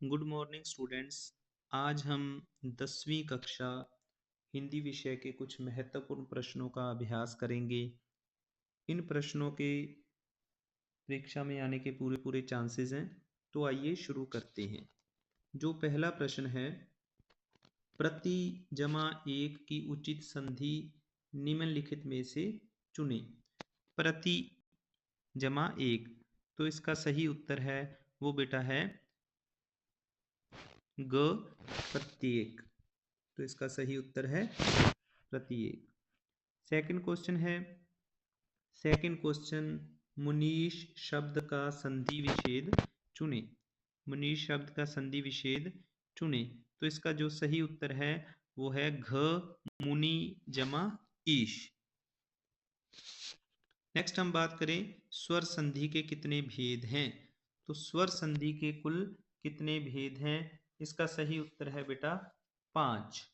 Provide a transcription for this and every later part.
Good morning students. आज हम 10वीं कक्षा हिंदी विषय के कुछ महत्वपूर्ण प्रश्नों का अभ्यास करेंगे। इन प्रश्नों के परीक्षा में आने के पूरे पूरे चांसेस हैं। तो आइए शुरू करते हैं। जो पहला प्रश्न है, प्रति जमा एक की उचित संधि निम्नलिखित में से चुनें। प्रति जमा एक, तो इसका सही उत्तर है वो बेटा है ग प्रत्येक। तो इसका सही उत्तर है प्रत्येक। सेकंड क्वेश्चन है, मुनीश शब्द का संधि विच्छेद चुने। मुनीश शब्द का संधि विच्छेद चुने, तो इसका जो सही उत्तर है वो है घ मुनि जमा ईश। नेक्स्ट हम बात करें स्वर संधि के कितने भेद हैं। तो स्वर संधि के कुल कितने भेद हैं? इसका सही उत्तर है बेटा 5।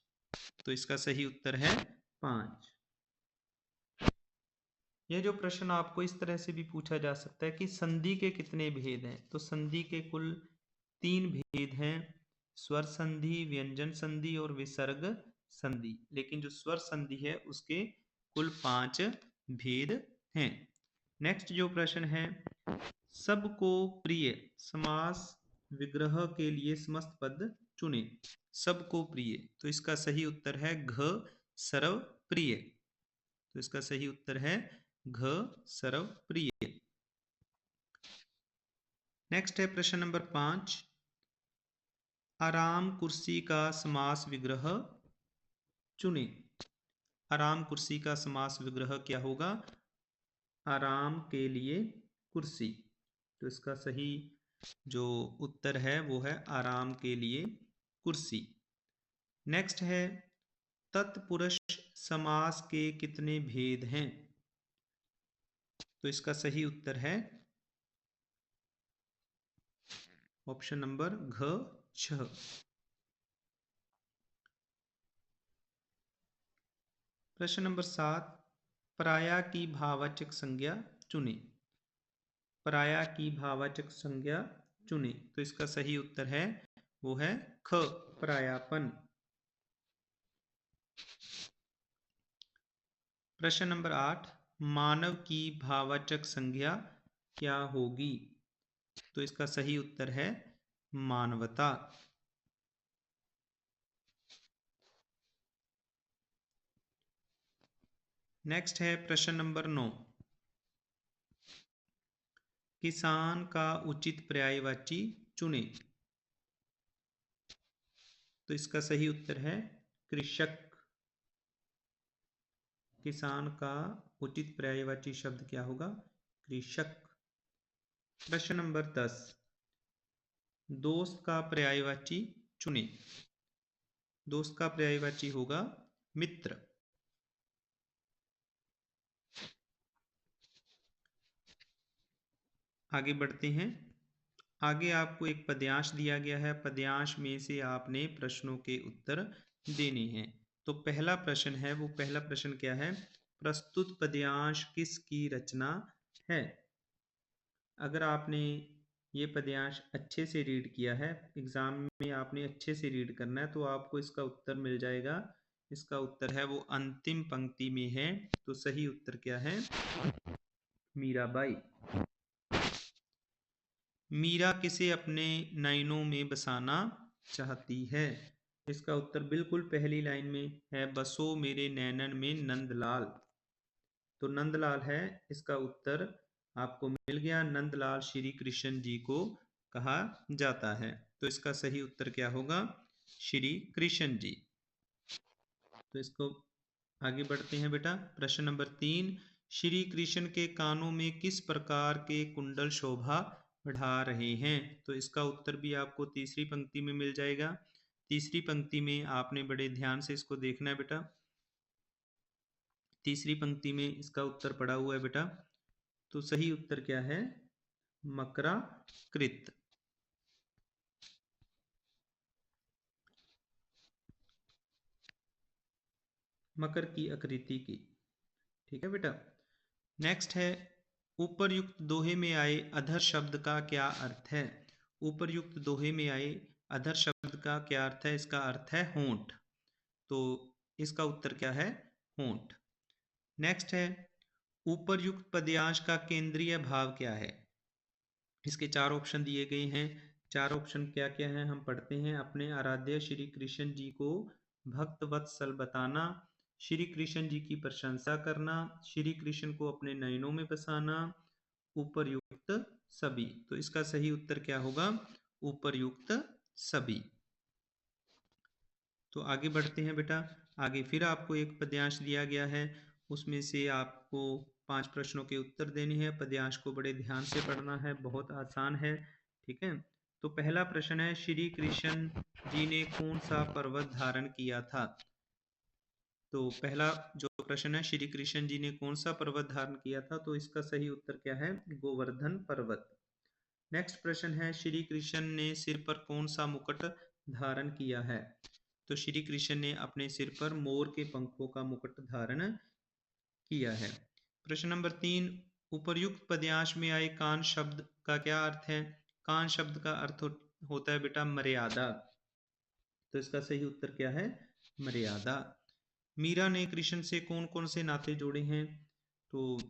तो इसका सही उत्तर है 5। यह जो प्रश्न आपको इस तरह से भी पूछा जा सकता है कि संधि के कितने भेद हैं। तो संधि के कुल 3 भेद हैं, स्वर संधि, व्यंजन संधि और विसर्ग संधि। लेकिन जो स्वर संधि है उसके कुल 5 भेद हैं। नेक्स्ट जो प्रश्न है, सबको प्रिय समास विग्रह के लिए समस्त पद चुने। सबको प्रिय, तो इसका सही उत्तर है घ सर्व प्रिय। तो इसका सही उत्तर है घ सर्व प्रिय। नेक्स्ट है प्रश्न नंबर 5, आराम कुर्सी का समास विग्रह चुने। आराम कुर्सी का समास विग्रह क्या होगा? आराम के लिए कुर्सी। तो इसका सही जो उत्तर है वो है आराम के लिए कुर्सी। नेक्स्ट है, तत्पुरुष समास के कितने भेद हैं? तो इसका सही उत्तर है ऑप्शन नंबर घ 6। प्रश्न नंबर 7, पराया की भाववाचक संज्ञा चुने। पराया की भाववाचक संज्ञा चुने, तो इसका सही उत्तर है वो है ख परायापन। प्रश्न नंबर 8, मानव की भाववाचक संज्ञा क्या होगी? तो इसका सही उत्तर है मानवता। नेक्स्ट है प्रश्न नंबर 9, किसान का उचित पर्यायवाची चुने। तो इसका सही उत्तर है कृषक। किसान का उचित पर्यायवाची शब्द क्या होगा? कृषक। प्रश्न नंबर 10, दोस्त का पर्यायवाची चुने। दोस्त का पर्यायवाची होगा मित्र। आगे बढ़ते हैं। आगे आपको एक पद्यांश दिया गया है, पद्यांश में से आपने प्रश्नों के उत्तर देने हैं। तो पहला प्रश्न है, वो पहला प्रश्न क्या है? प्रस्तुत पद्यांश किसकी रचना है? अगर आपने ये पद्यांश अच्छे से रीड किया है, एग्जाम में आपने अच्छे से रीड करना है, तो आपको इसका उत्तर मिल जाएगा। इसका उत्तर है वो अंतिम पंक्ति में है। तो सही उत्तर क्या है? मीराबाई। मीरा किसे अपने नयनों में बसाना चाहती है? इसका उत्तर बिल्कुल पहली लाइन में है, बसो मेरे नैनन में नंदलाल। तो नंदलाल है इसका उत्तर, आपको मिल गया। नंदलाल श्री कृष्ण जी को कहा जाता है। तो इसका सही उत्तर क्या होगा? श्री कृष्ण जी। तो इसको आगे बढ़ते हैं बेटा। प्रश्न नंबर 3, श्री कृष्ण के कानों में किस प्रकार के कुंडल शोभा बढ़ा रहे हैं? तो इसका उत्तर भी आपको तीसरी पंक्ति में मिल जाएगा। तीसरी पंक्ति में आपने बड़े ध्यान से इसको देखना है बेटा। तीसरी पंक्ति में इसका उत्तर पड़ा हुआ है बेटा। तो सही उत्तर क्या है? मकराकृत। मकर की आकृति की। ठीक है बेटा। नेक्स्ट है, उपरयुक्त दोहे में आए अधर शब्द का क्या अर्थ है? उपरयुक्त दोहे में आए अधर शब्द का क्या अर्थ है? इसका अर्थ है होंठ। तो इसका उत्तर क्या है? होंठ। नेक्स्ट है, ऊपरयुक्त पदयाश का केंद्रीय भाव क्या है? इसके चार ऑप्शन दिए गए हैं। चार ऑप्शन क्या क्या हैं हम पढ़ते हैं। अपने आराध्य श्री कृष्ण जी को भक्त वत्सल बताना, श्री कृष्ण जी की प्रशंसा करना, श्री कृष्ण को अपने नयनों में बसाना, ऊपरयुक्त सभी। तो इसका सही उत्तर क्या होगा? ऊपरयुक्त सभी। तो आगे बढ़ते हैं बेटा। आगे फिर आपको एक पद्यांश दिया गया है, उसमें से आपको 5 प्रश्नों के उत्तर देने हैं। पद्यांश को बड़े ध्यान से पढ़ना है, बहुत आसान है। ठीक है। तो पहला प्रश्न है, श्री कृष्ण जी ने कौन सा पर्वत धारण किया था? तो पहला जो प्रश्न है, श्री कृष्ण जी ने कौन सा पर्वत धारण किया था? तो इसका सही उत्तर क्या है? गोवर्धन पर्वत। नेक्स्ट प्रश्न है, श्री कृष्ण ने सिर पर कौन सा मुकुट धारण किया है? तो श्री कृष्ण ने अपने सिर पर मोर के पंखों का मुकुट धारण किया है। प्रश्न नंबर 3, उपर्युक्त पद्यांश में आए कान शब्द का क्या अर्थ है? कान शब्द का अर्थ होता है बेटा मर्यादा। तो इसका सही उत्तर क्या है? मर्यादा। मीरा ने कृष्ण से कौन कौन से नाते जोड़े हैं? तो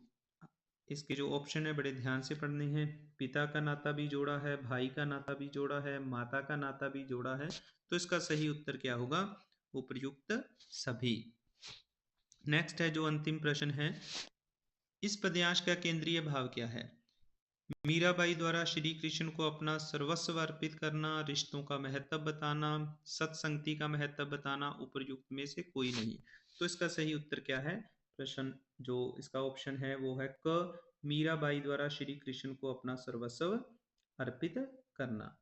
इसके जो ऑप्शन है बड़े ध्यान से पढ़ने हैं। पिता का नाता भी जोड़ा है, भाई का नाता भी जोड़ा है, माता का नाता भी जोड़ा है। तो इसका सही उत्तर क्या होगा? उपर्युक्त सभी। नेक्स्ट है जो अंतिम प्रश्न है, इस पद्यांश का केंद्रीय भाव क्या है? मीराबाई द्वारा श्री कृष्ण को अपना सर्वस्व अर्पित करना, रिश्तों का महत्व बताना, सत्संगति का महत्व बताना, उपर्युक्त में से कोई नहीं। तो इसका सही उत्तर क्या है? प्रश्न जो इसका ऑप्शन है वो है क, मीराबाई द्वारा श्री कृष्ण को अपना सर्वस्व अर्पित करना।